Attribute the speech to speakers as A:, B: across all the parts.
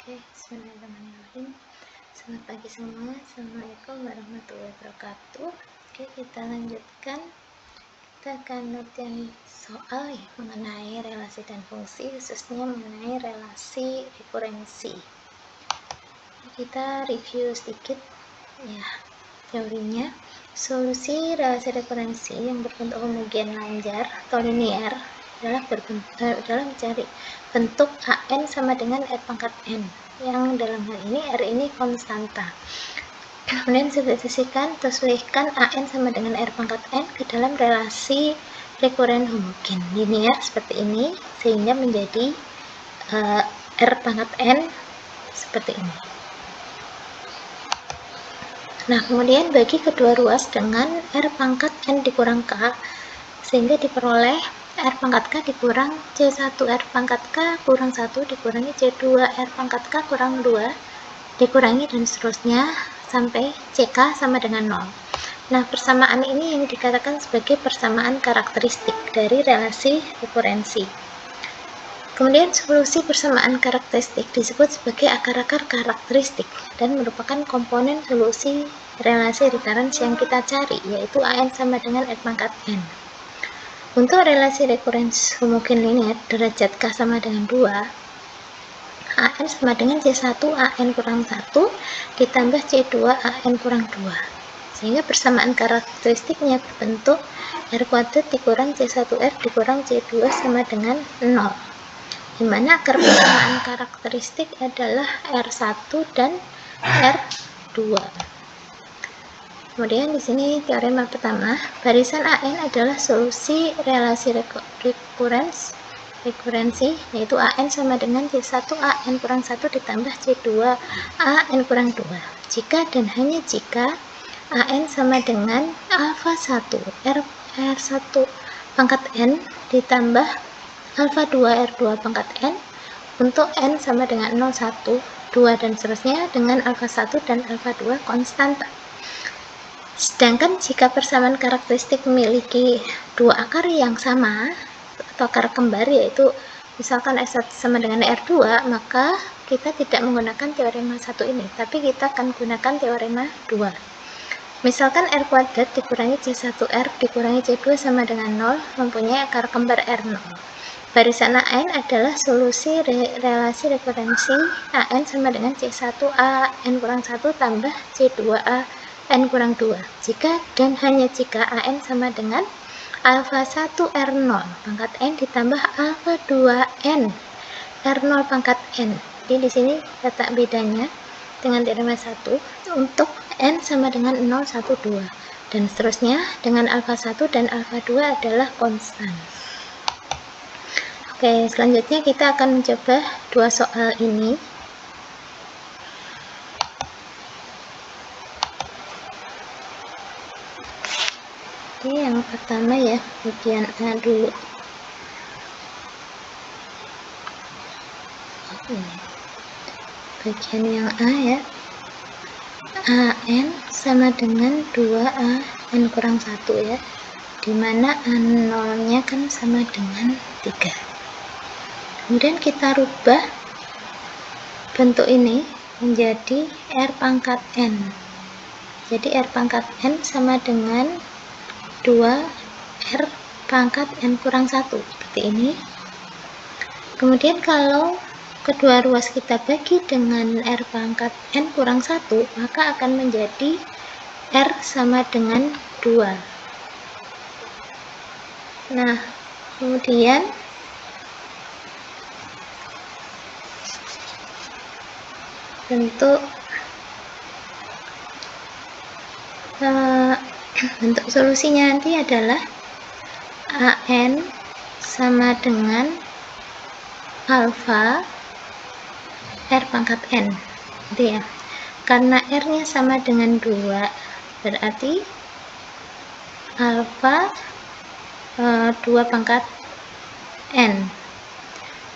A: Oke, bismillahirrahmanirrahim. Selamat pagi semua. Assalamualaikum warahmatullahi wabarakatuh. Oke, kita lanjutkan. Kita akan latihan soal ya, mengenai relasi dan fungsi, khususnya mengenai relasi rekurensi. Kita review sedikit ya teorinya. Solusi relasi rekurensi yang berbentuk homogen lanjar atau linear adalah mencari bentuk AN sama dengan R pangkat N, yang dalam hal ini R ini konstanta. Kemudian substitusikan atau sesuaikan AN sama dengan R pangkat N ke dalam relasi rekuren homogen linear seperti ini, sehingga menjadi R pangkat N seperti ini. Nah, kemudian bagi kedua ruas dengan R pangkat N dikurang K, sehingga diperoleh R pangkat K dikurang C1 R pangkat K kurang 1 dikurangi C2 R pangkat K kurang 2 dikurangi dan seterusnya sampai CK sama dengan 0. Nah, persamaan ini yang dikatakan sebagai persamaan karakteristik dari relasi rekurensi. Kemudian solusi persamaan karakteristik disebut sebagai akar-akar karakteristik dan merupakan komponen solusi relasi recurrence yang kita cari, yaitu AN sama dengan R pangkat N. Untuk relasi recurrence homogen linear derajat K sama dengan 2, AN sama dengan C1 AN kurang 1 ditambah C2 AN kurang 2, sehingga persamaan karakteristiknya berbentuk R kuadrat dikurang C1R dikurang C2 sama dengan 0, di mana akar persamaan karakteristik adalah R1 dan R2. Kemudian di sini teorema pertama, barisan AN adalah solusi relasi rekurensi, yaitu AN sama dengan C1 AN kurang 1 ditambah C2 AN kurang 2. Jika dan hanya jika AN sama dengan alfa 1 R1 pangkat N ditambah alfa 2 R2 pangkat N untuk N sama dengan 0, 1, 2 dan seterusnya dengan alfa 1 dan alfa 2 konstanta. Sedangkan jika persamaan karakteristik memiliki dua akar yang sama atau akar kembar, yaitu misalkan R1 sama dengan R2, maka kita tidak menggunakan teorema 1 ini, tapi kita akan gunakan teorema 2. Misalkan R kuadrat dikurangi C1R dikurangi C2 sama dengan 0 mempunyai akar kembar R0. Barisan AN adalah solusi relasi rekurensi AN sama dengan C1 AN kurang 1 tambah C2A N kurang 2, jika dan hanya jika AN sama dengan alfa 1 R0 pangkat N ditambah alfa 2 N R0 pangkat N. Jadi di sini letak bedanya dengan teorema 1 untuk N sama dengan 0, 1, 2 dan seterusnya dengan alfa 1 dan alfa 2 adalah konstan. Oke, selanjutnya kita akan mencoba dua soal ini. Oke, yang pertama ya, bagian A dulu. Bagian yang A ya. AN sama dengan 2A N kurang 1 ya. Dimana A0 nya kan sama dengan 3. Kemudian kita rubah bentuk ini menjadi R pangkat N. Jadi R pangkat N sama dengan 2R pangkat N kurang 1 seperti ini. Kemudian kalau kedua ruas kita bagi dengan R pangkat N kurang 1, maka akan menjadi R sama dengan 2. Nah, kemudian bentuk solusinya nanti adalah AN sama dengan alfa R pangkat N gitu ya. Karena R nya sama dengan 2, berarti alfa 2 pangkat N.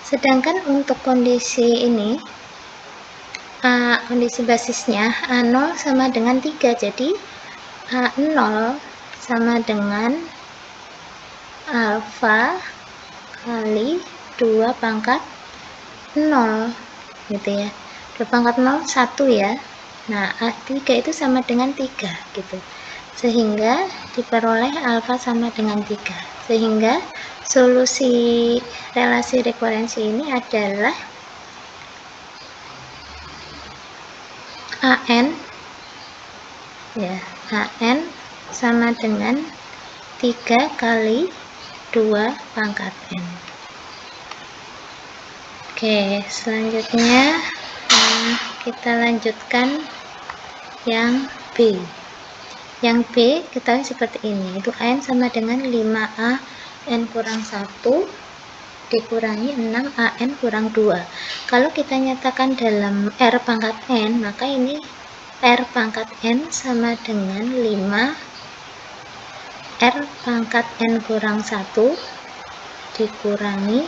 A: Sedangkan untuk kondisi ini kondisi basisnya A0 sama dengan 3, jadi A0 sama dengan alfa kali 2 pangkat 0 gitu ya. 2 pangkat 0 1 ya. Nah, 3 itu sama dengan 3 gitu. Sehingga diperoleh alfa sama dengan 3. Sehingga solusi relasi rekurensi ini adalah AN ya, AN sama dengan 3 kali 2 pangkat N. Oke, selanjutnya kita lanjutkan yang B. Yang B kita seperti ini, itu AN sama dengan 5A N kurang 1 dikurangi 6 AN kurang 2. Kalau kita nyatakan dalam R pangkat N, maka ini R pangkat N sama dengan 5 R pangkat N kurang 1 dikurangi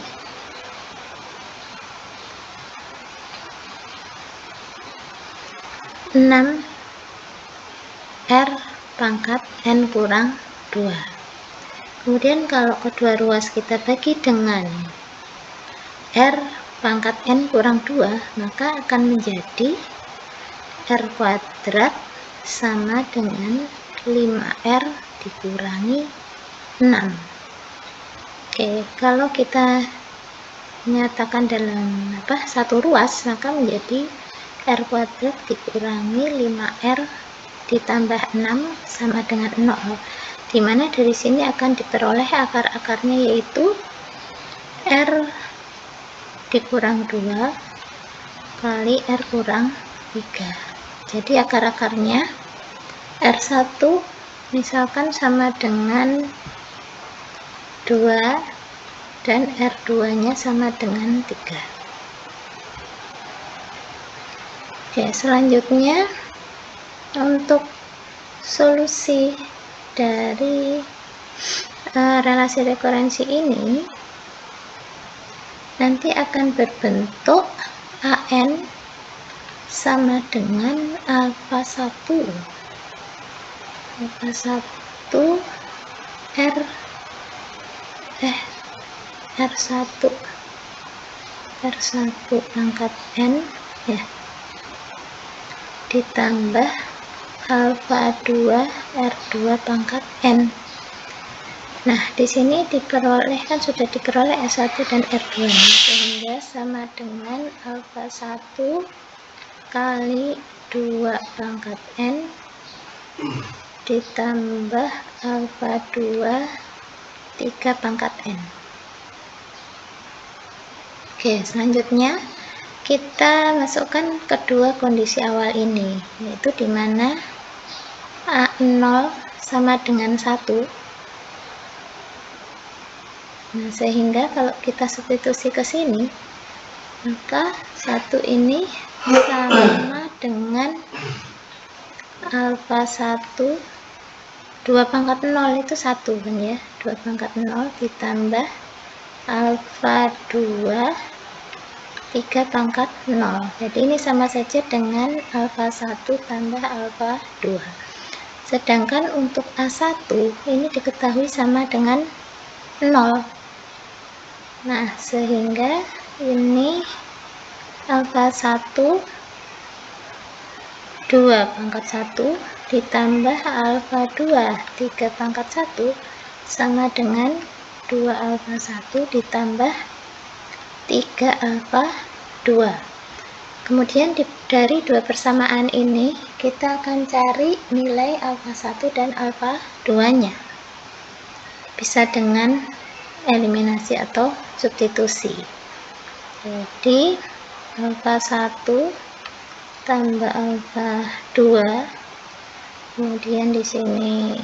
A: 6 R pangkat N kurang 2. Kemudian kalau kedua ruas kita bagi dengan R pangkat N kurang 2, maka akan menjadi R kuadrat sama dengan 5R dikurangi 6. Oke, kalau kita nyatakan dalam satu ruas, maka menjadi R kuadrat dikurangi 5R ditambah 6 sama dengan 0, dimana dari sini akan diperoleh akar-akarnya, yaitu R dikurang 2 kali R kurang 3. Jadi akar-akarnya R1 misalkan sama dengan 2 dan R2 nya sama dengan 3. Oke, selanjutnya untuk solusi dari relasi rekurensi ini nanti akan berbentuk AN sama dengan alfa 1 R1 pangkat N ya, ditambah alfa 2 R2 pangkat N. Nah, di sini sudah diperoleh S1 dan R2 nya, sehingga sama dengan alfa 1 kali 2 pangkat N ditambah alfa 2 3 pangkat N. Oke, selanjutnya kita masukkan kedua kondisi awal ini, yaitu dimana A0 sama dengan 1. Nah, sehingga kalau kita substitusi ke sini, maka 1 ini sama dengan alfa 1 2 pangkat 0 itu 1 kan ya, 2 pangkat 0 ditambah alfa 2 3 pangkat 0. Jadi ini sama saja dengan alfa 1 tambah alfa 2. Sedangkan untuk A1 ini diketahui sama dengan 0. Nah, sehingga ini alfa 1 2 pangkat 1 ditambah alfa 2 3 pangkat 1 sama dengan 2 alfa 1 ditambah 3 alfa 2. Kemudian dari dua persamaan ini kita akan cari nilai alfa 1 dan alfa 2 nya, bisa dengan eliminasi atau substitusi. Jadi alfa 1 tambah alfa 2, kemudian di sini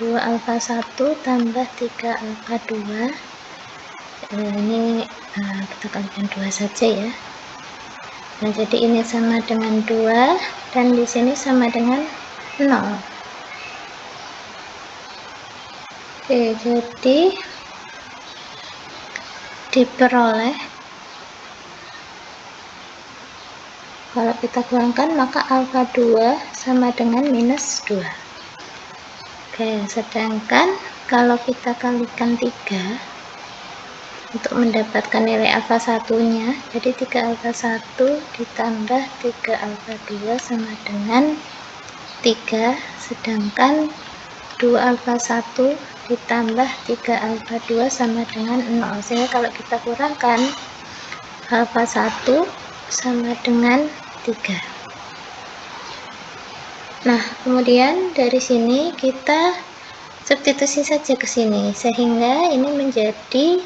A: 2 alfa 1 tambah 3 alfa 2. Ini kita kalikan 2 saja ya. Nah, jadi ini sama dengan 2 dan di sini sama dengan 0. Oke, jadi diperoleh, kalau kita kurangkan maka alfa 2 sama dengan minus 2. Oke, sedangkan kalau kita kalikan 3, untuk mendapatkan nilai alfa 1-nya. Jadi 3 alfa 1 ditambah 3 alfa 2 sama dengan 3, sedangkan 2 alfa 1 ditambah 3 alfa 2 sama dengan 0. Sehingga kalau kita kurangkan, alfa 1 sama dengan 3. Nah, kemudian dari sini kita substitusi saja ke sini, sehingga ini menjadi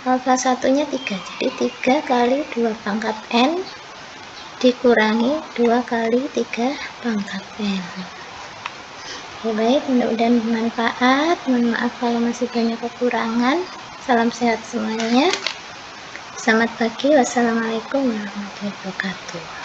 A: alfa 1-nya 3. Jadi 3 kali 2 pangkat N dikurangi 2 kali 3 pangkat N. Oke, baik, mudah-mudahan bermanfaat. Mohon maaf kalau masih banyak kekurangan. Salam sehat semuanya. Selamat pagi. Wassalamualaikum warahmatullahi wabarakatuh.